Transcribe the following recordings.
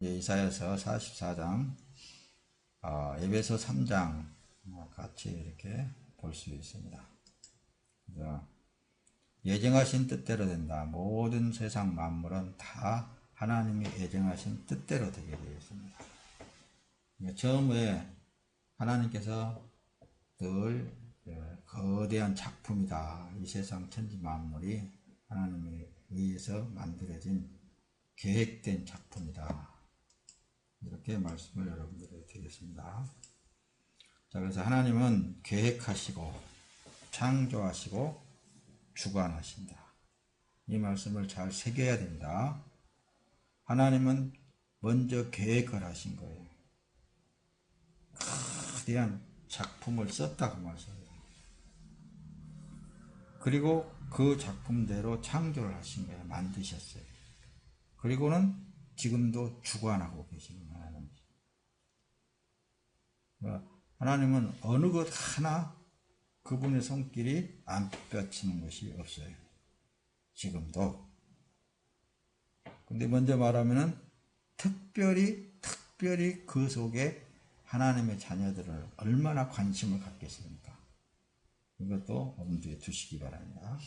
이사야서 44장, 에베소 3장 같이 이렇게 볼 수 있습니다. 그래서 예정하신 뜻대로 된다. 모든 세상 만물은 다 하나님이 예정하신 뜻대로 되게 되어 있습니다. 처음에 하나님께서 늘 거대한 작품이다. 이 세상 천지 만물이 하나님에 의해서 만들어진 계획된 작품이다. 이렇게 말씀을 여러분들에게 드리겠습니다. 자, 그래서 하나님은 계획하시고 창조하시고 주관하신다. 이 말씀을 잘 새겨야 됩니다. 하나님은 먼저 계획을 하신 거예요. 거대한 작품을 썼다고 말씀합니다. 그리고 그 작품대로 창조를 하신 거예요. 만드셨어요. 그리고는 지금도 주관하고 계시는 하나님이십니다. 하나님은 어느 것 하나 그분의 손길이 안 뺏기는 것이 없어요. 지금도. 근데 먼저 말하면은 특별히 그 속에 하나님의 자녀들을 얼마나 관심을 갖겠습니까? 이것도 엄두에 두시기 바랍니다.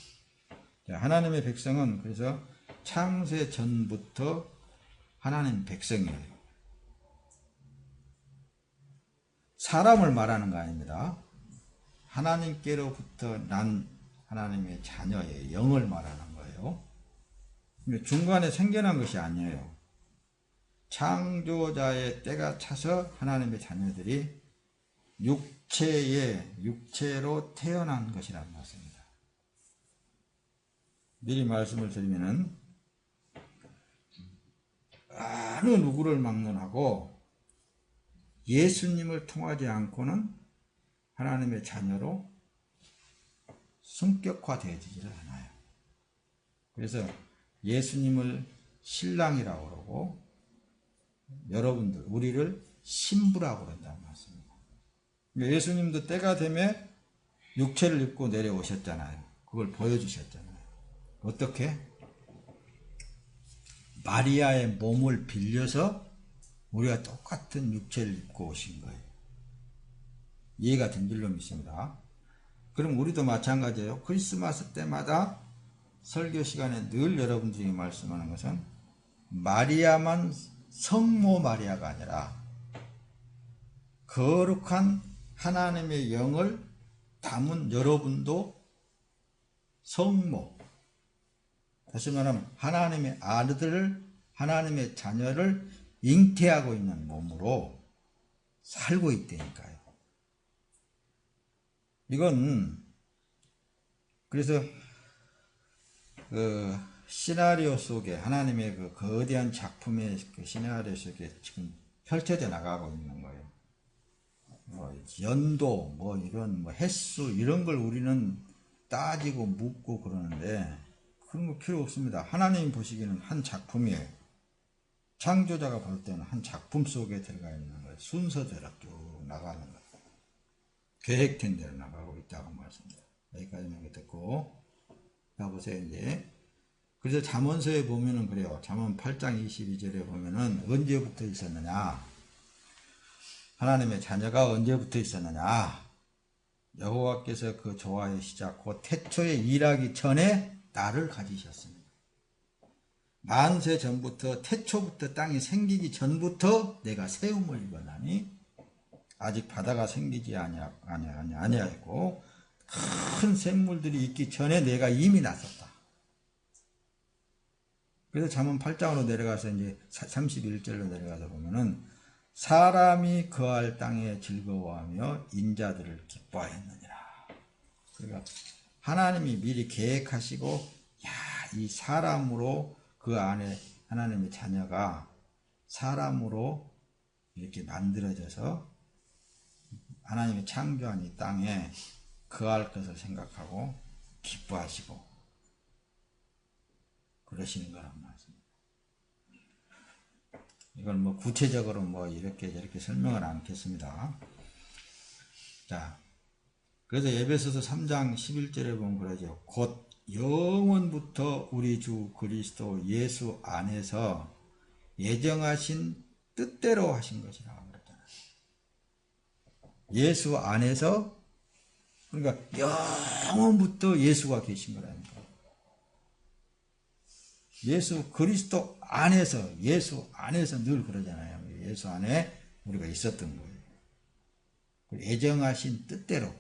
자, 하나님의 백성은 그래서 창세 전부터 하나님 백성이에요. 사람을 말하는 거 아닙니다. 하나님께로부터 난 하나님의 자녀의 영을 말하는 거예요. 중간에 생겨난 것이 아니에요. 창조자의 때가 차서 하나님의 자녀들이 육체로 태어난 것이라는 말씀입니다. 미리 말씀을 드리면은 어느 누구를 막론하고 예수님을 통하지 않고는 하나님의 자녀로 성격화되지를 않아요. 그래서 예수님을 신랑이라고 그러고 여러분들 우리를 신부라고 그런다는 말씀입니다. 예수님도 때가 되면 육체를 입고 내려오셨잖아요. 그걸 보여주셨잖아요. 어떻게? 마리아의 몸을 빌려서 우리가 똑같은 육체를 입고 오신 거예요. 이해가 된 줄로 믿습니다. 그럼 우리도 마찬가지예요. 크리스마스 때마다 설교 시간에 늘 여러분들이 말씀하는 것은 마리아만 성모 마리아가 아니라 거룩한 하나님의 영을 담은 여러분도 성모, 다시 말하면 하나님의 아들을, 하나님의 자녀를 잉태하고 있는 몸으로 살고 있다니까요. 이건 그래서 그 시나리오 속에 하나님의 그 거대한 작품의 그 시나리오 속에 지금 펼쳐져 나가고 있는 거예요. 연도 이런 횟수 이런 걸 우리는 따지고 묻고 그러는데 그런 거 필요 없습니다. 하나님 보시기에는 한 작품이에요. 창조자가 볼 때는 한 작품 속에 들어가 있는 거예요. 순서대로 쭉 나가는 거예요. 계획된 대로 나가고 있다고 말씀합니다. 여기까지만 듣고 자 보세요. 이제 그래서 잠언서에 보면은 그래요. 잠언 8장 22절에 보면은 언제부터 있었느냐? 하나님의 자녀가 언제부터 있었느냐? 여호와께서 그 조화의 시작 곧 태초에 일하기 전에 나를 가지셨습니다. 만세 전부터 태초부터 땅이 생기기 전부터 내가 세움을 입었나니 아직 바다가 생기지 아니하였고 큰 샘물들이 있기 전에 내가 이미 나섰다. 그래서 잠언 8장으로 내려가서 이제 31절로 내려가서 보면은 사람이 거할 땅에 즐거워하며 인자들을 기뻐하였느니라. 그러니까 하나님이 미리 계획하시고 이 사람으로 그 안에 하나님의 자녀가 사람으로 이렇게 만들어져서 하나님이 창조한 이 땅에 거할 것을 생각하고 기뻐하시고 그러시는 거란 말씀입니다. 이걸 구체적으로 이렇게 저렇게 설명을 않겠습니다. 자, 그래서 에베소서 3장 11절에 보면 그러죠. 곧 영원부터 우리 주 그리스도 예수 안에서 예정하신 뜻대로 하신 것이라고 그랬잖아요. 예수 안에서, 그러니까 영원부터 예수가 계신 거라니까. 예수 그리스도 안에서, 예수 안에서 늘 그러잖아요. 예수 안에 우리가 있었던 거예요. 예정하신 뜻대로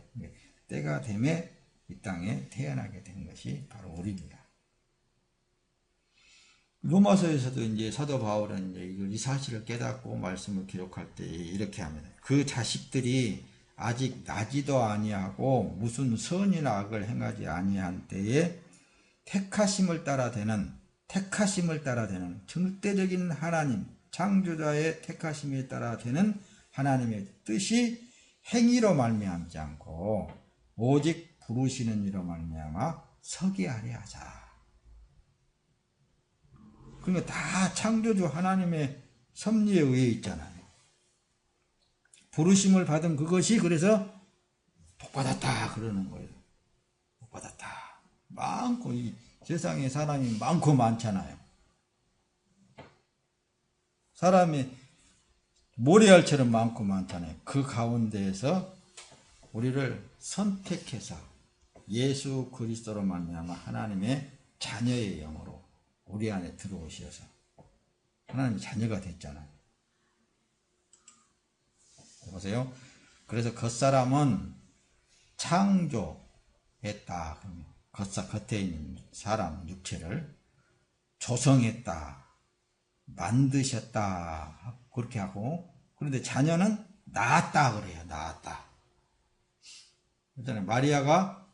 때가 되매 이 땅에 태어나게 된 것이 바로 우리입니다. 로마서에서도 이제 사도 바울은 이제 이 사실을 깨닫고 말씀을 기록할 때 이렇게 합니다. 그 자식들이 아직 나지도 아니하고 무슨 선이나 악을 행하지 아니한 때에 택하심을 따라 되는 절대적인 하나님, 창조자의 택하심에 따라 되는 하나님의 뜻이 행위로 말미암지 않고 오직 부르시는 이로 말미암아 서게 하려 하자. 그러니까 다 창조주 하나님의 섭리에 의해 있잖아요. 부르심을 받은 그것이 그래서 복받았다 그러는 거예요. 복받았다. 많고, 이 세상에 사람이 많고 많잖아요. 사람이 모래알처럼 많고 많잖아요. 그 가운데에서 우리를 선택해서 예수 그리스도로 말미암아 하나님의 자녀의 영으로 우리 안에 들어오셔서 하나님의 자녀가 됐잖아요. 보세요. 그래서 겉사람은 창조했다. 겉에 있는 사람 육체를 조성했다. 만드셨다. 그렇게 하고, 그런데 자녀는 낳았다 그래요. 낳았다. 그렇잖아요. 마리아가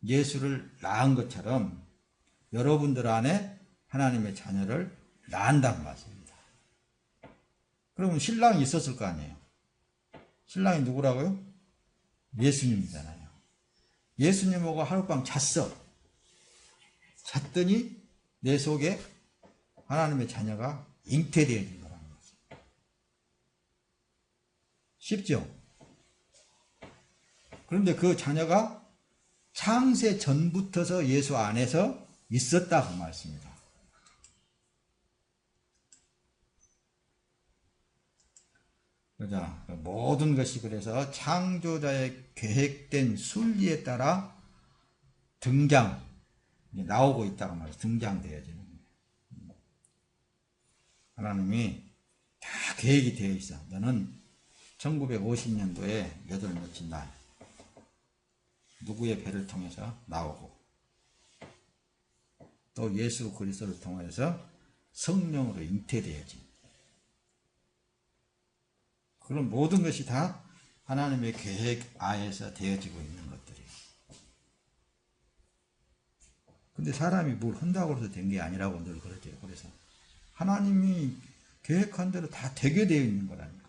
예수를 낳은 것처럼 여러분들 안에 하나님의 자녀를 낳는다는 말씀입니다. 그러면 신랑이 있었을 거 아니에요. 신랑이 누구라고요? 예수님이잖아요. 예수님하고 하룻밤 잤어. 잤더니 내 속에 하나님의 자녀가 잉태되어진 거라는 거죠. 쉽죠? 그런데 그 자녀가 창세 전부터서 예수 안에서 있었다 그 말씀입니다. 그죠? 모든 것이 그래서 창조자의 계획된 순리에 따라 나오고 있다고 말해요. 등장되어지는 거예요. 하나님이 다 계획이 되어 있어. 너는 1950년도에 몇월 며칠 날 누구의 배를 통해서 나오고 또 예수 그리스도를 통해서 성령으로 잉태되어진 그런 모든 것이 다 하나님의 계획 하에서 되어지고 있는 것들이에요. 근데 사람이 뭘 한다고 해서 된 게 아니라고 늘 그러죠. 그래서 하나님이 계획한 대로 다 되게 되어 있는 거라니까.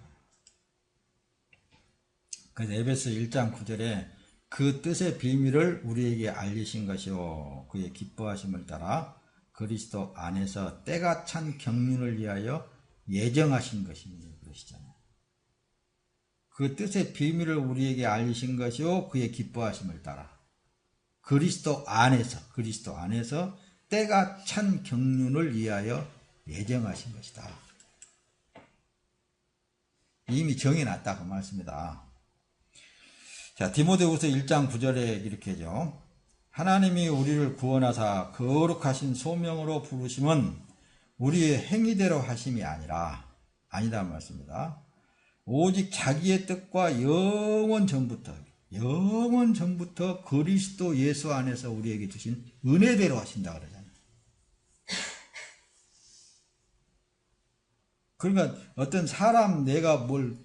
그래서 에베소 1장 9절에 그 뜻의 비밀을 우리에게 알리신 것이요 그의 기뻐하심을 따라 그리스도 안에서 때가 찬 경륜을 위하여 예정하신 것입니다. 그러시잖아요. 그 뜻의 비밀을 우리에게 알리신 것이요 그의 기뻐하심을 따라 그리스도 안에서 때가 찬 경륜을 위하여 예정하신 것이다. 이미 정해놨다 그 말씀이다. 자, 디모데후서 1장 9절에 이렇게 하죠. 하나님이 우리를 구원하사 거룩하신 소명으로 부르심은 우리의 행위대로 하심이 아니다 말씀입니다. 오직 자기의 뜻과 영원 전부터 그리스도 예수 안에서 우리에게 주신 은혜대로 하신다 그러잖아요. 그러니까 어떤 사람 내가 막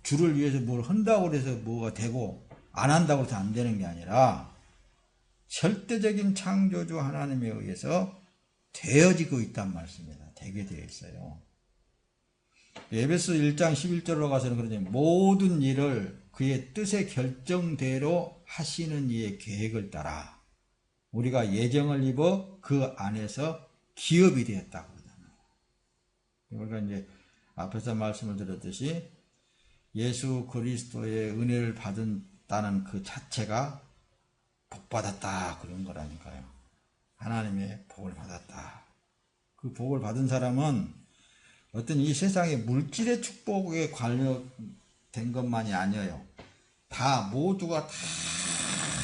주를 위해서 뭘 한다고 해서 뭐가 되고 안 한다고 해서 안 되는 게 아니라 절대적인 창조주 하나님에 의해서 되어지고 있단 말씀입니다. 되게 되어 있어요. 에베소 1장 11절로 가서는 그러죠. 모든 일을 그의 뜻의 결정대로 하시는 이의 계획을 따라 우리가 예정을 입어 그 안에서 기업이 되었다고 그러잖아요. 그러니까 이제 앞에서 말씀을 드렸듯이 예수 그리스도의 은혜를 받았다는 그 자체가 복받았다 그런 거라니까요. 하나님의 복을 받았다. 그 복을 받은 사람은 어떤 이 세상의 물질의 축복에 관련된 것만이 아니에요. 다 모두가 다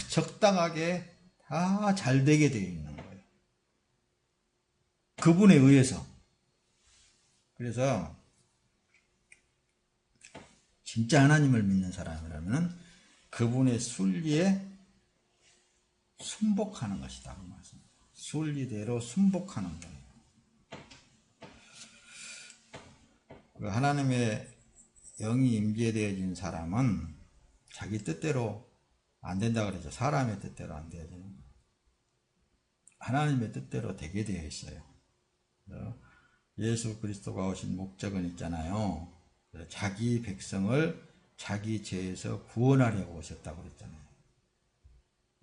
적당하게 다 잘 되게 되어 있는 거예요. 그분에 의해서. 그래서 진짜 하나님을 믿는 사람이라면 그분의 순리에 순복하는 것이다. 그 말씀입니다. 순리대로 순복하는 거예요. 그 하나님의 영이 임재되어진 사람은 자기 뜻대로 안 된다 그러죠. 사람의 뜻대로 안 되어지는 거예요. 하나님의 뜻대로 되게 되어 있어요. 예수 그리스도가 오신 목적은 있잖아요. 자기 백성을 자기 죄에서 구원하려고 오셨다고 그랬잖아요.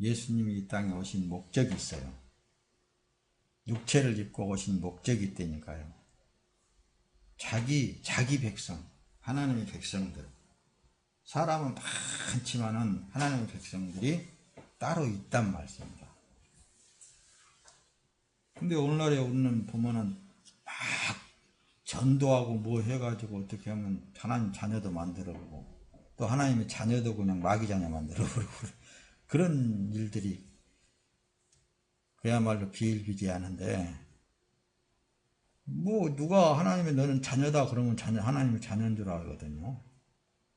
예수님이 이 땅에 오신 목적이 있어요. 육체를 입고 오신 목적이 있다니까요. 자기 백성, 하나님의 백성들. 사람은 많지만은 하나님의 백성들이 따로 있단 말씀입니다. 근데 오늘날에 우리는 보면은 막 전도하고 뭐 해가지고 어떻게 하면 하나님 자녀도 만들어보고 또 하나님의 자녀도 그냥 마귀 자녀 만들어버리고 그런 일들이 그야말로 비일비재하는데 뭐 누가 하나님의 너는 자녀다 그러면 하나님의 자녀인 줄 알거든요.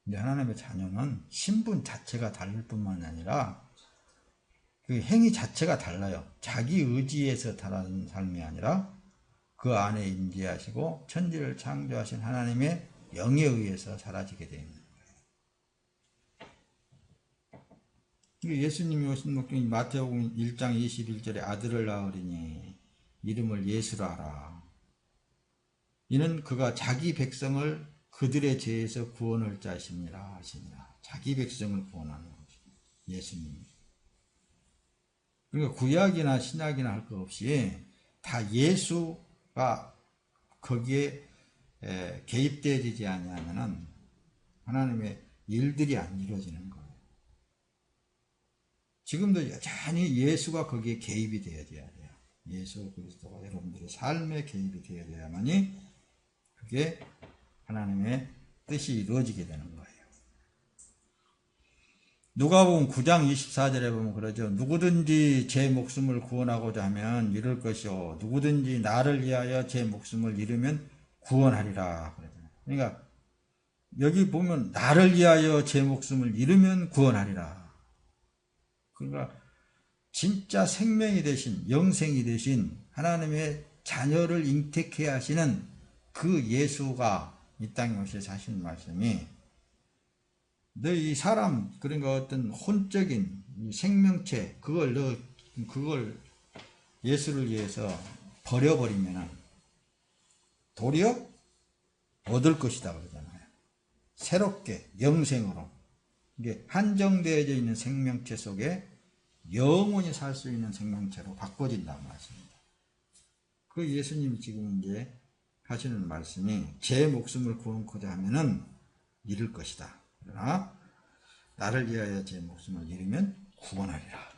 근데 하나님의 자녀는 신분 자체가 다를 뿐만 아니라 그 행위 자체가 달라요. 자기 의지에서 다른 삶이 아니라 그 안에 임재하시고 천지를 창조하신 하나님의 영에 의해서 사라지게 되어 있는 거예요. 예수님이 오신 목적이 마태복음 1장 21절에 아들을 낳으리니 이름을 예수라 하라. 이는 그가 자기 백성을 그들의 죄에서 구원할 자심이라 하시니라. 자기 백성을 구원하는 거죠. 예수님. 그러니까 구약이나 신약이나 할 것 없이 다 예수가 거기에 개입되어지지 아니하면은 하나님의 일들이 안 이루어지는 거예요. 지금도 여전히 예수가 거기에 개입이 되어져야 돼요. 예수 그리스도가 여러분들의 삶에 개입이 되어져야만이 그게 하나님의 뜻이 이루어지게 되는 거예요. 누가복음 9장 24절에 보면 그러죠. 누구든지 제 목숨을 구원하고자 하면 잃을 것이요 누구든지 나를 위하여 제 목숨을 잃으면 구원하리라. 그러니까 여기 보면 나를 위하여 제 목숨을 잃으면 구원하리라. 그러니까 진짜 생명이 되신 영생이 되신 하나님의 자녀를 잉태케 하시는 그 예수가 이 땅에 오셔서 하신 말씀이 너희 사람 그러니까 어떤 혼적인 생명체 그걸 예수를 위해서 버려버리면 도리어 얻을 것이다 그러잖아요. 새롭게 영생으로 이게 한정되어져 있는 생명체 속에 영원히 살 수 있는 생명체로 바꿔진다는 말씀입니다. 그 예수님이 지금 이제 하시는 말씀이 제 목숨을 구원코자 하면은 잃을 것이다. 그러나 나를 위하여 제 목숨을 잃으면 구원하리라.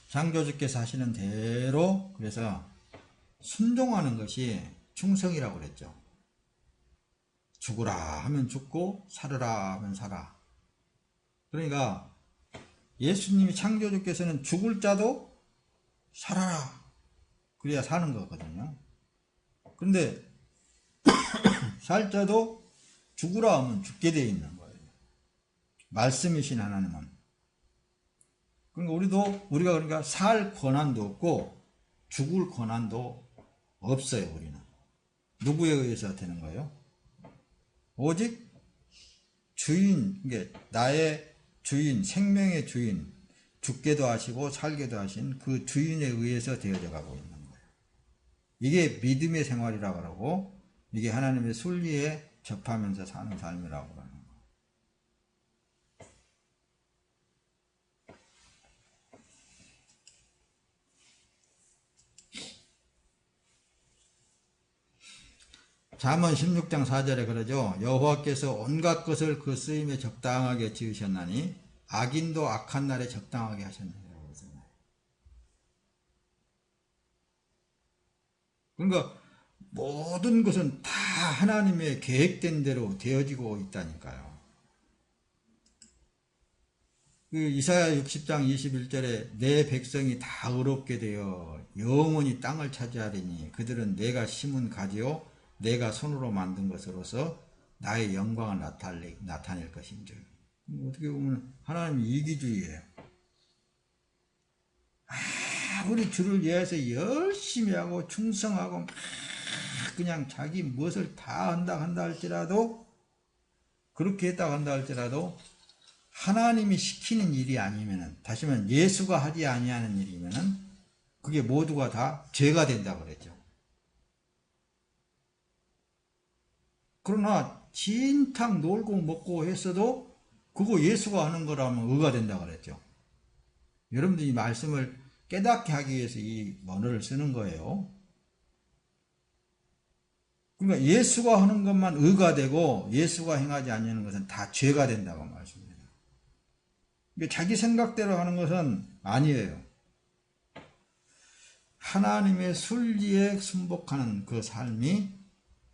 창조주께서 하시는 대로 그래서 순종하는 것이 충성이라고 그랬죠. 죽으라 하면 죽고 살으라 하면 살아. 그러니까 예수님이 창조주께서는 죽을 자도 살아라 그래야 사는 거거든요. 그런데 살 자도 죽으라 하면 죽게 되어 있는 거예요. 말씀이신 하나님은. 그러니까 우리가 그러니까 살 권한도 없고 죽을 권한도 없어요. 우리는 누구에 의해서 되는 거예요? 오직 주인, 이게 나의 주인, 생명의 주인, 죽게도 하시고 살게도 하신 그 주인에 의해서 되어져 가고 있는 거예요. 이게 믿음의 생활이라고 하고 이게 하나님의 순리에 접하면서 사는 삶이라고 하는 거예요. 잠언 16장 4절에 그러죠. 여호와께서 온갖 것을 그 쓰임에 적당하게 지으셨나니 악인도 악한 날에 적당하게 하셨느니라고 그러잖아요. 그러니까 모든 것은 다 하나님의 계획된 대로 되어지고 있다니까요. 그 이사야 60장 21절에 내 백성이 다 의롭게 되어 영원히 땅을 차지하리니 그들은 내가 심은 가지요 내가 손으로 만든 것으로서 나의 영광을 나타낼 것인줄. 어떻게 보면 하나님이 이기주의예요. 아무리 주를 위해서 열심히 하고 충성하고 막 그냥 자기 무엇을 다 한다 할지라도, 그렇게 했다 한다 할지라도 하나님이 시키는 일이 아니면은, 다시 말하면 예수가 하지 아니하는 일이면은 그게 모두가 다 죄가 된다고 그랬죠. 그러나 진탕 놀고 먹고 했어도 그거 예수가 하는 거라면 의가 된다고 그랬죠. 여러분들이 이 말씀을 깨닫게 하기 위해서 이 언어를 쓰는 거예요. 그러니까 예수가 하는 것만 의가 되고 예수가 행하지 않는 것은 다 죄가 된다고 말씀입니다. 그러니까 자기 생각대로 하는 것은 아니에요. 하나님의 순리에 순복하는 그 삶이,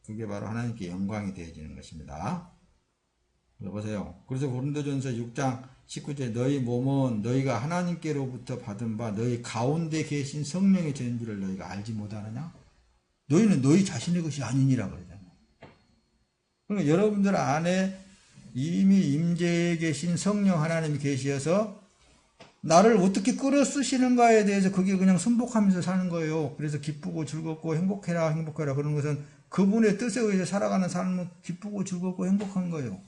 그게 바로 하나님께 영광이 되어지는 것입니다. 보세요. 그래서 고린도전서 6장 19절에 너희 몸은 너희가 하나님께로부터 받은 바 너희 가운데 계신 성령의 전인지를 너희가 알지 못하느냐? 너희는 너희 자신의 것이 아니니라 그러잖아요. 그러니까 여러분들 안에 이미 임재해 계신 성령 하나님이 계시어서 나를 어떻게 끌어 쓰시는가에 대해서 그게 그냥 순복하면서 사는 거예요. 그래서 기쁘고 즐겁고 행복해라 그런 것은 그분의 뜻에 의해서 살아가는 삶은 기쁘고 즐겁고 행복한 거예요.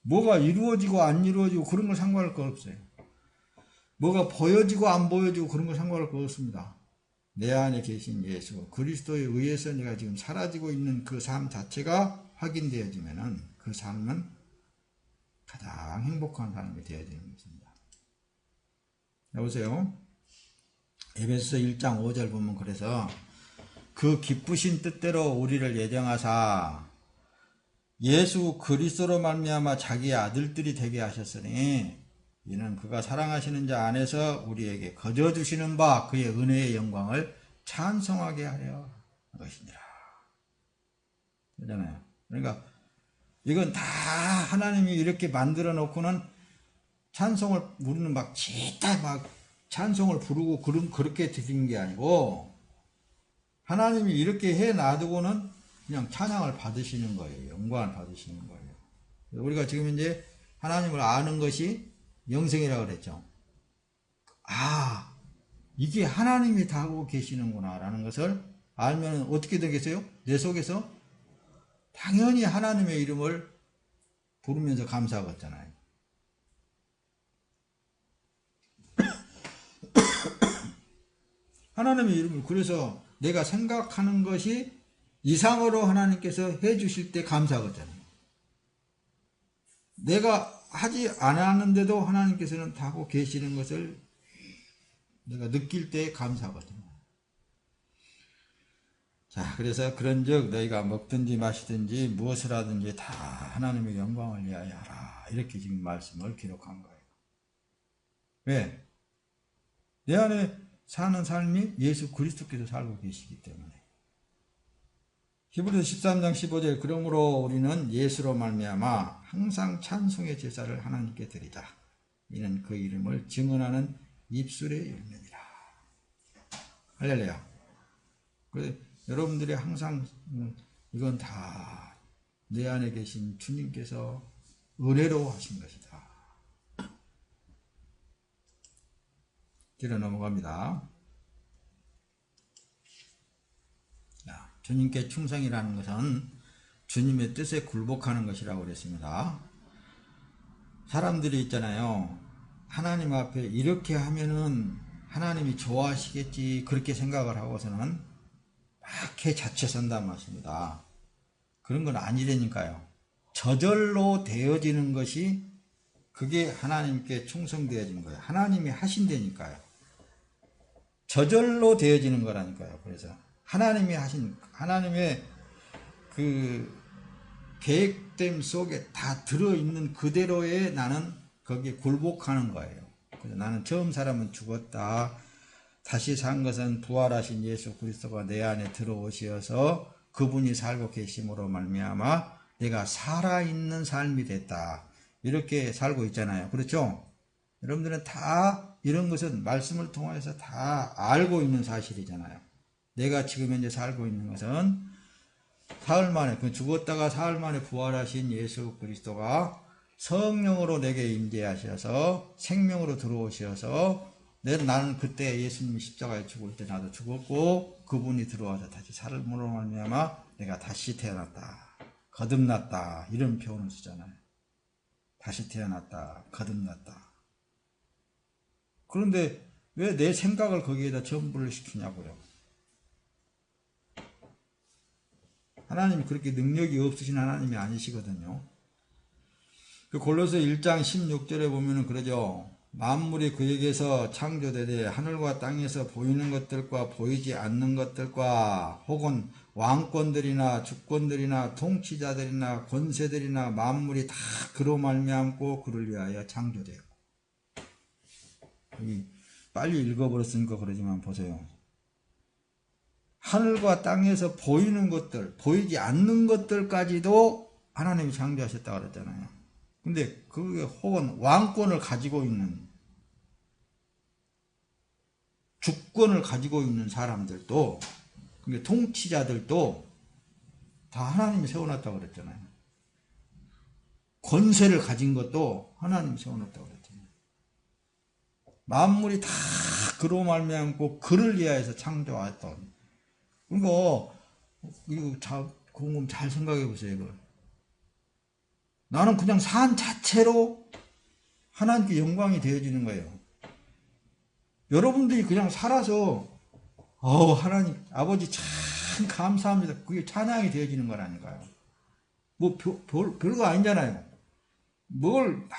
뭐가 이루어지고 안 이루어지고 그런 거 상관할 거 없어요. 뭐가 보여지고 안 보여지고 그런 거 상관할 거 없습니다. 내 안에 계신 예수 그리스도에 의해서 내가 지금 사라지고 있는 그 삶 자체가 확인되어지면은 그 삶은 가장 행복한 삶이 되어지는 것입니다. 여보세요. 에베소서 1장 5절 보면 그래서 그 기쁘신 뜻대로 우리를 예정하사 예수 그리스도로 말미암아 자기의 아들들이 되게 하셨으니 이는 그가 사랑하시는 자 안에서 우리에게 거저 주시는 바 그의 은혜의 영광을 찬송하게 하려 것이니라. 그러잖아요. 그러니까 이건 다 하나님이 이렇게 만들어 놓고는 찬송을 우리는 막 진짜 막 찬송을 부르고 그렇게 드리는 게 아니고 하나님이 이렇게 해 놔두고는 그냥 찬양을 받으시는 거예요. 영광을 받으시는 거예요. 우리가 지금 이제 하나님을 아는 것이 영생이라고 그랬죠. 아, 이게 하나님이 다 하고 계시는구나 라는 것을 알면 어떻게 되겠어요? 내 속에서 당연히 하나님의 이름을 부르면서 감사하겠잖아요. 하나님의 이름을, 그래서 내가 생각하는 것이 이상으로 하나님께서 해주실 때 감사하겠잖아요. 내가 하지 않았는데도 하나님께서는 다 하고 계시는 것을 내가 느낄 때 감사하거든요. 자, 그래서 그런즉 너희가 먹든지 마시든지 무엇을 하든지 다 하나님의 영광을 위하여 하라. 이렇게 지금 말씀을 기록한 거예요. 왜? 내 안에 사는 삶이 예수 그리스도께서 살고 계시기 때문에. 히브리서 13장 15절 그러므로 우리는 예수로 말미암아 항상 찬송의 제사를 하나님께 드리자. 이는 그 이름을 증언하는 입술의 열매니라. 할렐루야. 여러분들이 항상 이건 다 내 안에 계신 주님께서 은혜로 하신 것이다. 뒤로 넘어갑니다. 주님께 충성이라는 것은 주님의 뜻에 굴복하는 것이라고 그랬습니다. 사람들이 있잖아요. 하나님 앞에 이렇게 하면은 하나님이 좋아하시겠지 그렇게 생각을 하고서는 막 해 자체 선단 말씀입니다. 그런 건 아니라니까요. 저절로 되어지는 것이 그게 하나님께 충성되어지는 거예요. 하나님이 하신다니까요. 저절로 되어지는 거라니까요. 그래서 하나님이 하신, 하나님의 그 계획됨 속에 다 들어있는 그대로의 나는 거기에 굴복하는 거예요. 그래서 나는 처음 사람은 죽었다. 다시 산 것은 부활하신 예수 그리스도가 내 안에 들어오시어서 그분이 살고 계심으로 말미암아 내가 살아있는 삶이 됐다. 이렇게 살고 있잖아요. 그렇죠? 여러분들은 다 이런 것은 말씀을 통해서 다 알고 있는 사실이잖아요. 내가 지금 현재 살고 있는 것은 사흘 만에, 죽었다가 사흘 만에 부활하신 예수 그리스도가 성령으로 내게 임재하셔서 생명으로 들어오셔서 나는 그때 예수님이 십자가에 죽을 때 나도 죽었고 그분이 들어와서 다시 살음으로 말미암아 내가 다시 태어났다. 거듭났다. 이런 표현을 쓰잖아요. 다시 태어났다. 거듭났다. 그런데 왜 내 생각을 거기에다 전부를 시키냐고요. 하나님이 그렇게 능력이 없으신 하나님이 아니시거든요. 그 골로새 1장 16절에 보면은 그러죠. 만물이 그에게서 창조되되 하늘과 땅에서 보이는 것들과 보이지 않는 것들과 혹은 왕권들이나 주권들이나 통치자들이나 권세들이나 만물이 다 그로 말미암고 그를 위하여 창조되었고. 빨리 읽어버렸으니까 그러지만 보세요. 하늘과 땅에서 보이는 것들, 보이지 않는 것들까지도 하나님이 창조하셨다고 그랬잖아요. 근데 그게 혹은 왕권을 가지고 있는, 주권을 가지고 있는 사람들도, 그게 통치자들도 다 하나님이 세워놨다고 그랬잖아요. 권세를 가진 것도 하나님이 세워놨다고 그랬잖아요. 만물이 다 그로 말미암고 그를 위하여서 창조하였던. 이거 곰곰 잘 생각해 보세요. 이걸. 나는 그냥 산 자체로 하나님께 영광이 되어지는 거예요. 여러분들이 그냥 살아서 하나님 아버지 참 감사합니다. 그게 찬양이 되어지는 거라니까요. 뭐 별거 아니잖아요. 뭘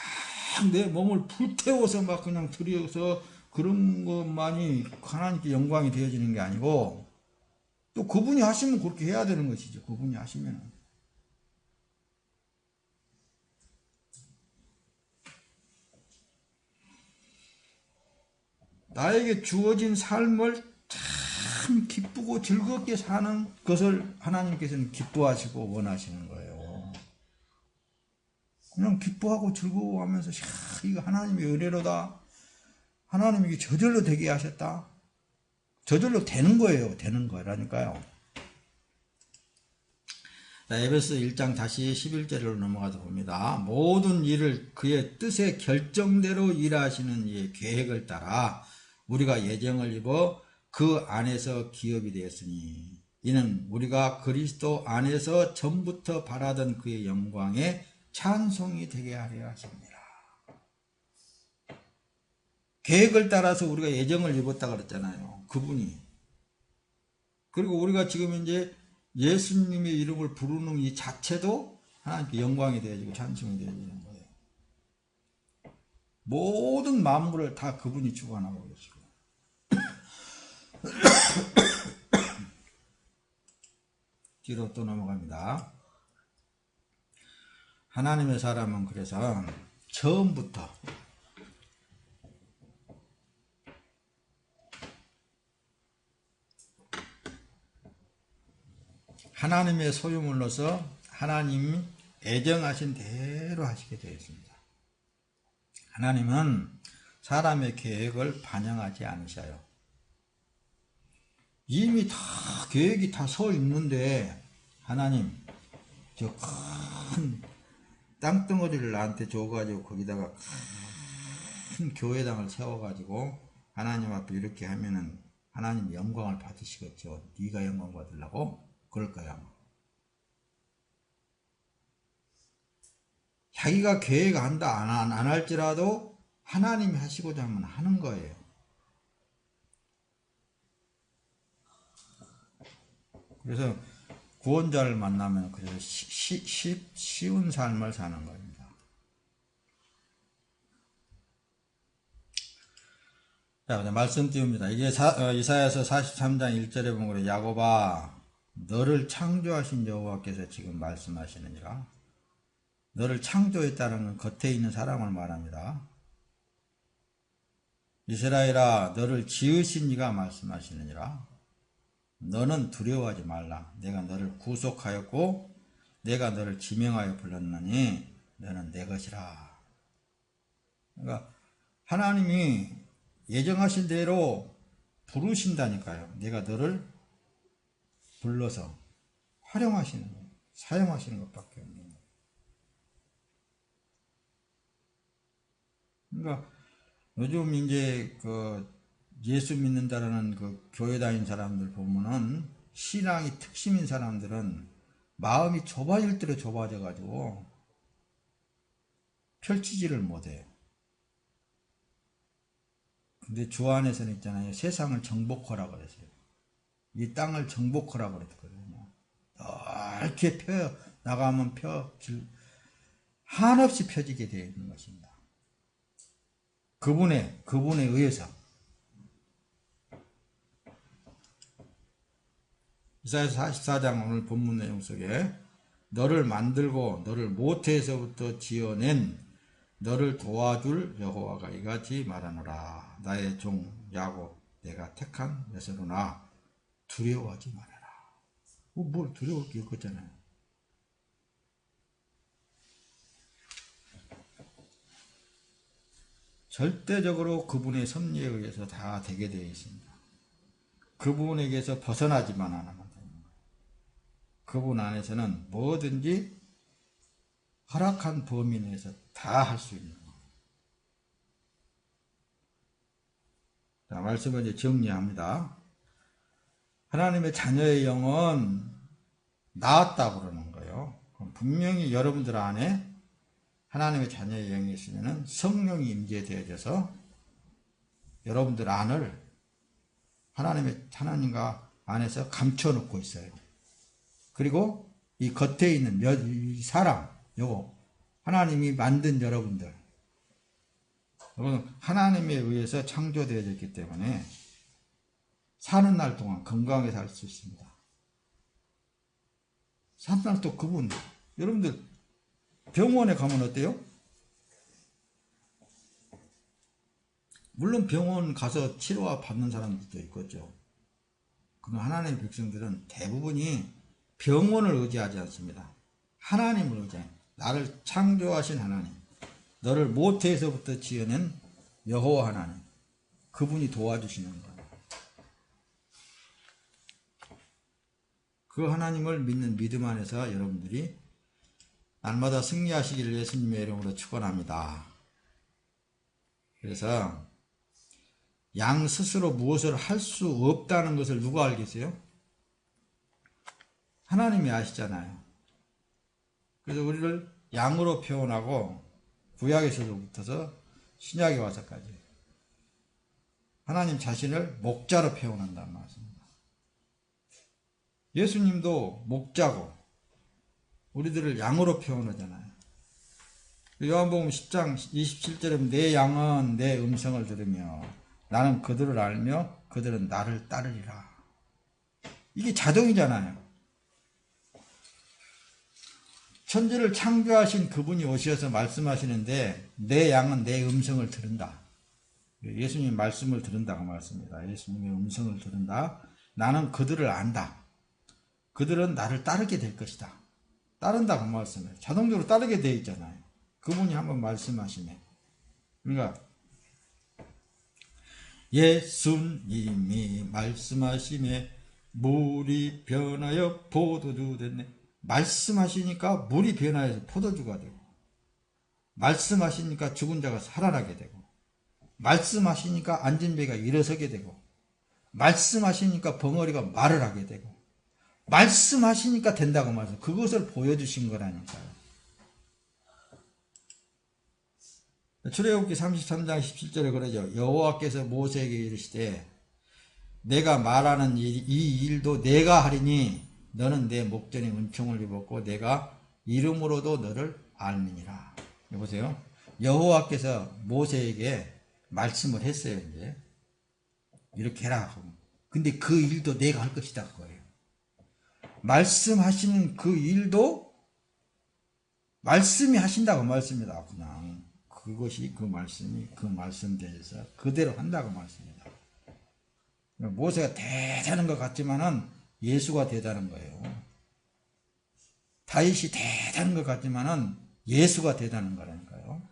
내 몸을 불태워서 막 그냥 들여서 그런 것만이 하나님께 영광이 되어지는 게 아니고 또 그분이 하시면 그렇게 해야 되는 것이죠. 그분이 하시면. 나에게 주어진 삶을 참 기쁘고 즐겁게 사는 것을 하나님께서는 기뻐하시고 원하시는 거예요. 그냥 기뻐하고 즐거워하면서 이거 하나님의 은혜로다. 하나님이 이게 저절로 되게 하셨다. 저절로 되는 거예요. 되는 거라니까요. 자, 에베소 1장 다시 11절로 넘어가서 봅니다. 모든 일을 그의 뜻의 결정대로 일하시는 이의 계획을 따라 우리가 예정을 입어 그 안에서 기업이 되었으니 이는 우리가 그리스도 안에서 전부터 바라던 그의 영광에 찬송이 되게 하려 하십니다. 계획을 따라서 우리가 예정을 입었다 그랬잖아요. 그분이. 그리고 우리가 지금 이제 예수님의 이름을 부르는 이 자체도 하나님께 영광이 되어지고 찬송이 되어지는 거예요. 모든 만물을 다 그분이 주관하고 계시고. 뒤로 또 넘어갑니다. 하나님의 사람은 그래서 처음부터 하나님의 소유물로서 하나님이 애정하신 대로 하시게 되어 있습니다. 하나님은 사람의 계획을 반영하지 않으셔요. 이미 다 계획이 다 서 있는데 하나님 저 큰 땅덩어리를 나한테 줘가지고 거기다가 큰 교회당을 세워가지고 하나님 앞에 이렇게 하면은 하나님 영광을 받으시겠죠. 네가 영광 받으려고? 그럴 거야. 자기가 계획한다 안 할지라도 하나님이 하시고자 하면 하는 거예요. 그래서 구원자를 만나면 그래서 쉬운 삶을 사는 겁니다. 자, 말씀 띄웁니다. 이게 이사야서 43장 1절에 보면 야곱아 너를 창조하신 여호와께서 지금 말씀하시느니라. 너를 창조했다는 건 겉에 있는 사람을 말합니다. 이스라엘아 너를 지으신 이가 말씀하시느니라. 너는 두려워하지 말라. 내가 너를 구속하였고 내가 너를 지명하여 불렀느니 너는 내 것이라. 그러니까 하나님이 예정하신 대로 부르신다니까요. 내가 너를 불러서 활용하시는 거예요. 사용하시는 것밖에 없는 거예요. 그러니까 요즘 이제 예수 믿는다라는 교회 다니는 사람들 보면은 신앙이 특심인 사람들은 마음이 좁아질 대로 좁아져 가지고 펼치지를 못해요. 근데 주 안에서는 있잖아요. 세상을 정복하라고 그랬어요. 이 땅을 정복하라고 그랬거든요. 넓게 펴 나가면 한없이 펴지게 되어 있는 것입니다. 그분에 의해서. 이사야서 44장 오늘 본문 내용 속에 너를 만들고 너를 모태에서부터 지어낸 너를 도와줄 여호와가 이같이 말하노라. 나의 종 야곱 내가 택한 에서로나 두려워하지 말아라. 뭘 두려울 게 없잖아요. 절대적으로 그분의 섭리에 의해서 다 되게 되어 있습니다. 그분에게서 벗어나지만 않으면 됩니다. 그분 안에서는 뭐든지 허락한 범위 내에서 다 할 수 있는 거예요. 자, 말씀을 이제 정리합니다. 하나님의 자녀의 영은 나았다고 그러는 거예요. 그럼 분명히 여러분들 안에 하나님의 자녀의 영이 있으면 성령이 임재되어져서 여러분들 안을 하나님과 안에서 감춰놓고 있어요. 그리고 이 겉에 있는 이 사람, 요거 하나님이 만든 여러분들, 여러분 하나님에 의해서 창조되어졌기 때문에 사는 날 동안 건강하게 살 수 있습니다. 사는 날 또 그분, 여러분들 병원에 가면 어때요? 물론 병원 가서 치료 받는 사람들도 있겠죠. 그러나 하나님의 백성들은 대부분이 병원을 의지하지 않습니다. 하나님을 의지해요. 나를 창조하신 하나님, 너를 모태에서부터 지어낸 여호와 하나님, 그분이 도와주시는 거예요. 그 하나님을 믿는 믿음 안에서 여러분들이 날마다 승리하시기를 예수님의 이름으로 축원합니다. 그래서 양 스스로 무엇을 할 수 없다는 것을 누가 알겠어요? 하나님이 아시잖아요. 그래서 우리를 양으로 표현하고 구약에서부터 신약에 와서까지 하나님 자신을 목자로 표현한다는 말씀입니다. 예수님도 목자고 우리들을 양으로 표현하잖아요. 요한복음 10장 27절에 내 양은 내 음성을 들으며 나는 그들을 알며 그들은 나를 따르리라. 이게 자동이잖아요. 천지를 창조하신 그분이 오셔서 말씀하시는데 내 양은 내 음성을 들은다. 예수님의 말씀을 들은다고 말씀입니다. 예수님의 음성을 들은다. 나는 그들을 안다. 그들은 나를 따르게 될 것이다. 따른다고 말씀해요. 자동적으로 따르게 되어 있잖아요. 그분이 한번 말씀하시네. 그러니까 예수님이 말씀하시매 물이 변하여 포도주 됐네. 말씀하시니까 물이 변하여서 포도주가 되고, 말씀하시니까 죽은 자가 살아나게 되고, 말씀하시니까 앉은 배가 일어서게 되고, 말씀하시니까 벙어리가 말을 하게 되고, 말씀하시니까 된다고 말해서 그것을 보여주신 거라니까요. 출애굽기 33장 17절에 그러죠. 여호와께서 모세에게 이르시되 내가 말하는 이 일도 내가 하리니 너는 내 목전에 은총을 입었고 내가 이름으로도 너를 알미니라. 보세요. 여호와께서 모세에게 말씀을 했어요. 이제 이렇게 해라. 근데 그 일도 내가 할 것이다 그거예요. 말씀하시는 그 일도 말씀이 하신다고 말씀이다. 그냥 그것이 그 말씀이 그 말씀대에서 그대로 한다고 말씀입니다. 모세가 대단한 것 같지만은 예수가 대단한 거예요. 다윗이 대단한 것 같지만은 예수가 대단한 거라니까요.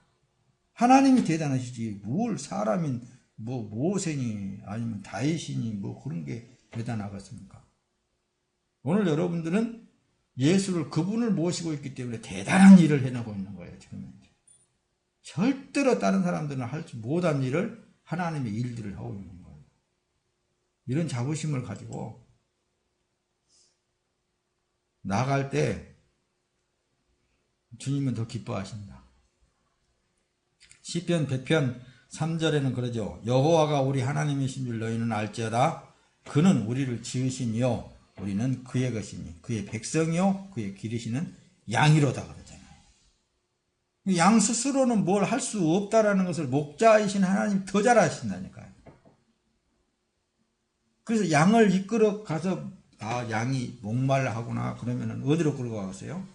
하나님이 대단하시지 뭘 사람인 뭐 모세니 아니면 다윗이니 뭐 그런 게 대단하겠습니까? 오늘 여러분들은 예수를 그분을 모시고 있기 때문에 대단한 일을 해내고 있는 거예요. 지금 절대로 다른 사람들은 하지 못한 일을 하나님의 일들을 하고 있는 거예요. 이런 자부심을 가지고 나갈 때 주님은 더 기뻐하신다. 시편 100편 3절에는 그러죠. 여호와가 우리 하나님이신 줄 너희는 알지어다. 그는 우리를 지으시니요 우리는 그의 것이니 그의 백성이요 그의 기르시는 양이로다 그러잖아요. 양 스스로는 뭘 할 수 없다라는 것을 목자이신 하나님 더 잘 아신다니까요. 그래서 양을 이끌어 가서 양이 목말라 하구나 그러면은 어디로 끌고 가겠어요?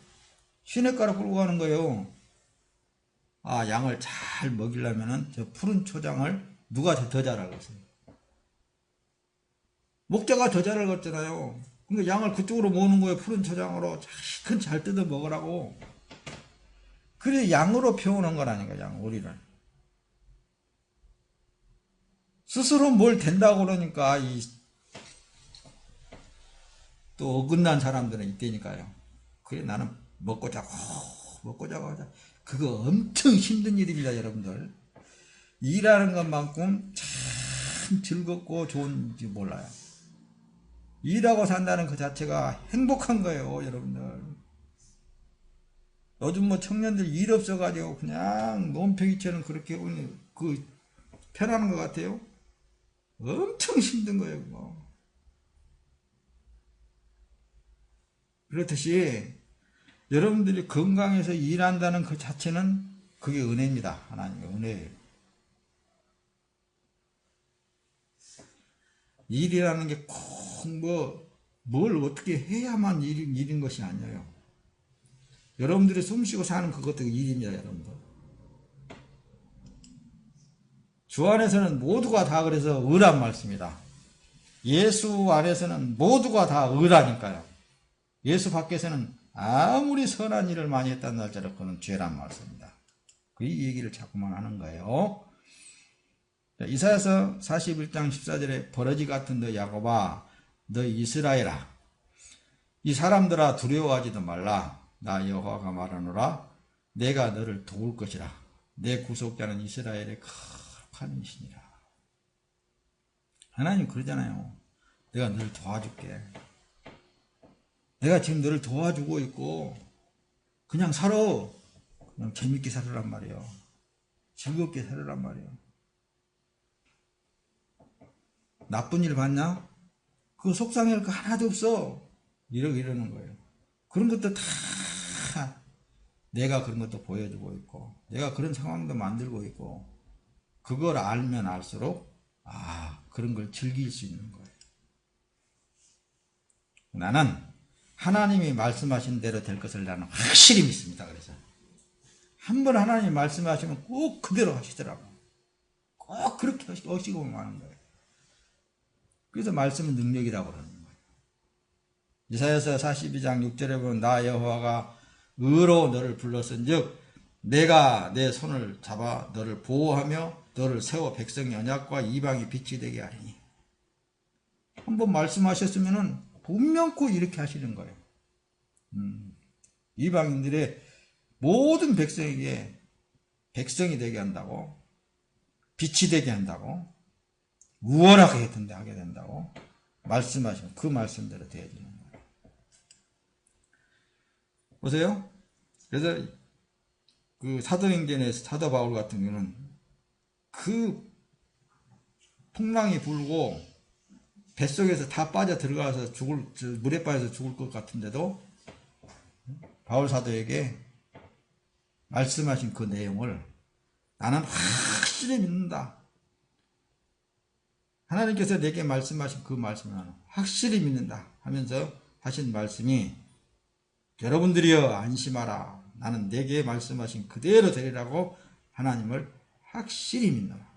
시냇가로 끌고 가는 거예요. 양을 잘 먹이려면은 저 푸른 초장을 누가 더 잘 알겠어요? 목자가 더 잘 알겠잖아요. 그러니까 양을 그쪽으로 모으는 거예요. 푸른 초장으로 잘 뜯어 먹으라고. 그래 양으로 표현한 거라니까 양 우리를. 스스로 뭘 된다고 그러니까 또 어긋난 사람들은 있다니까요. 그래 나는 먹고 자고 하자. 그거 엄청 힘든 일입니다, 여러분들. 일하는 것만큼 참 즐겁고 좋은지 몰라요. 일하고 산다는 그 자체가 행복한 거예요, 여러분들. 요즘 뭐 청년들 일 없어가지고 그냥 논팽이처럼 그렇게 편하는 것 같아요. 엄청 힘든 거예요, 그거. 그렇듯이 여러분들이 건강해서 일한다는 그 자체는 그게 은혜입니다. 하나님의 은혜예요. 일이라는 게 꼭 뭘 어떻게 해야만 일인 것이 아니에요. 여러분들이 숨쉬고 사는 그것도 일입니다, 여러분들. 주 안에서는 모두가 다 그래서 의란 말씀이다. 예수 안에서는 모두가 다 의라니까요. 예수 밖에서는 아무리 선한 일을 많이 했다는 날짜로 그는 죄란 말씀입니다. 그 얘기를 자꾸만 하는 거예요. 이사야서 41장 14절에 버러지 같은 너 야곱아 너 이스라엘아 이 사람들아 두려워하지도 말라 나 여호와가 말하노라 내가 너를 도울 것이라 내 구속자는 이스라엘의 거룩한 이시니라. 하나님 그러잖아요. 내가 너를 도와줄게. 내가 지금 너를 도와주고 있고 그냥 살아. 그냥 재밌게 살으란 말이에요. 즐겁게 살으란 말이에요. 나쁜 일 봤냐? 그거 속상할 거 하나도 없어. 이러는 거예요. 그런 것도 다 내가 그런 것도 보여주고 있고 내가 그런 상황도 만들고 있고 그걸 알면 알수록 그런 걸 즐길 수 있는 거예요. 나는 하나님이 말씀하신 대로 될 것을 나는 확실히 믿습니다. 그래서 한번 하나님이 말씀하시면 꼭 그대로 하시더라고. 꼭 그렇게 하시고 마는 거예요. 그래서 말씀은 능력이라고 그러는 거예요. 이사야서 42장 6절에 보면 나 여호와가 의로 너를 불렀은즉 내가 내 손을 잡아 너를 보호하며 너를 세워 백성의 언약과 이방의 빛이 되게 하리니. 한번 말씀하셨으면은 분명코 이렇게 하시는 거예요. 이방인들의 모든 백성에게 백성이 되게 한다고 빛이 되게 한다고 우월하게 하게 된다고 말씀하시면 그 말씀대로 되어지는 거예요. 보세요. 그래서 그 사도행전에서 사도 바울 같은 경우는 그 풍랑이 불고 뱃속에서 다 빠져 들어가서 물에 빠져서 죽을 것 같은데도 바울 사도에게 말씀하신 그 내용을 나는 확실히 믿는다. 하나님께서 내게 말씀하신 그 말씀을 나는 확실히 믿는다 하면서 하신 말씀이 여러분들이여 안심하라. 나는 내게 말씀하신 그대로 되리라고 하나님을 확실히 믿노라.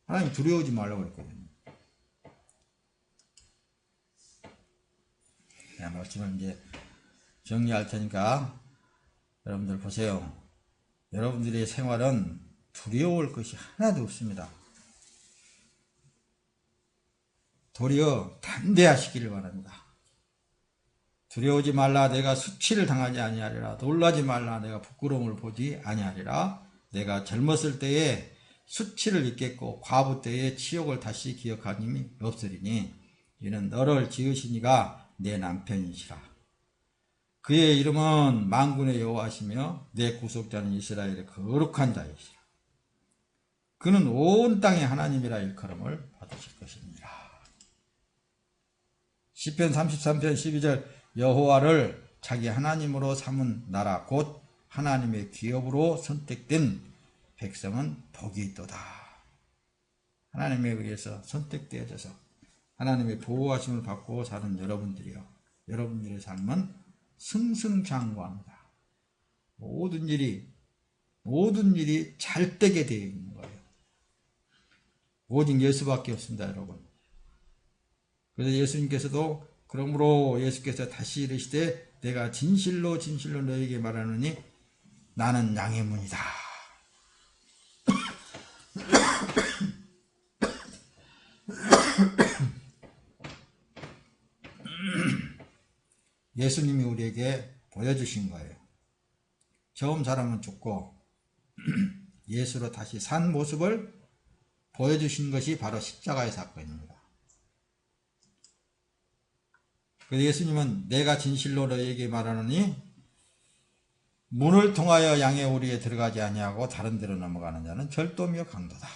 하나님 두려워하지 말라고 그랬거든요. 말씀을 이제 정리할 테니까 여러분들 보세요. 여러분들의 생활은 두려울 것이 하나도 없습니다. 도리어 담대하시기를 바랍니다. 두려워하지 말라. 내가 수치를 당하지 아니하리라. 놀라지 말라. 내가 부끄러움을 보지 아니하리라. 내가 젊었을 때에 수치를 잊겠고 과부 때에 치욕을 다시 기억하님이 없으리니 이는 너를 지으시니가 내 남편이시라. 그의 이름은 만군의 여호와시며 내 구속자는 이스라엘의 거룩한 자이시라. 그는 온 땅의 하나님이라 일컬음을 받으실 것입니다. 시편 33편 12절 여호와를 자기 하나님으로 삼은 나라 곧 하나님의 기업으로 선택된 백성은 복이 있도다. 하나님에 의해서 선택되어져서 하나님의 보호하심을 받고 사는 여러분들이요, 여러분들의 삶은 승승장구합니다. 모든 일이 잘 되게 되어 있는 거예요. 오직 예수밖에 없습니다, 여러분. 그래서 예수님께서도 그러므로 예수께서 다시 이르시되 내가 진실로 진실로 너에게 말하노니 나는 양의 문이다. 예수님이 우리에게 보여주신 거예요. 처음 사람은 죽고 예수로 다시 산 모습을 보여주신 것이 바로 십자가의 사건입니다. 그래서 예수님은 내가 진실로 너에게 말하노니 문을 통하여 양의 오리에 들어가지 아니하고 다른 데로 넘어가는 자는 절도며 강도다.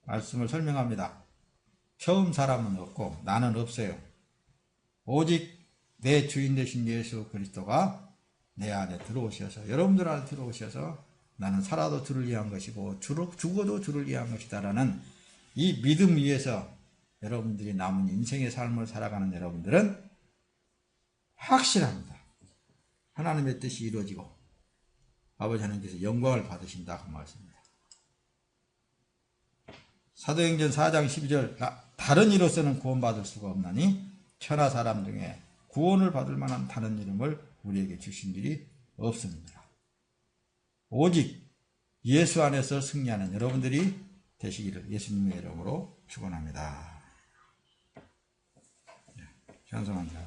말씀을 설명합니다. 처음 사람은 없고 나는 없어요. 오직 내 주인 되신 예수 그리스도가 내 안에 들어오셔서, 여러분들 안에 들어오셔서 나는 살아도 주를 위한 것이고 죽어도 주를 위한 것이다라는 이 믿음 위에서 여러분들이 남은 인생의 삶을 살아가는 여러분들은 확실합니다. 하나님의 뜻이 이루어지고 아버지 하나님께서 영광을 받으신다 그 말씀입니다. 사도행전 4장 12절 다른 이로서는 구원받을 수가 없나니 천하 사람 중에 구원을 받을 만한 다른 이름을 우리에게 주신 일이 없습니다. 오직 예수 안에서 승리하는 여러분들이 되시기를 예수님의 이름으로 축원합니다. 찬송합니다.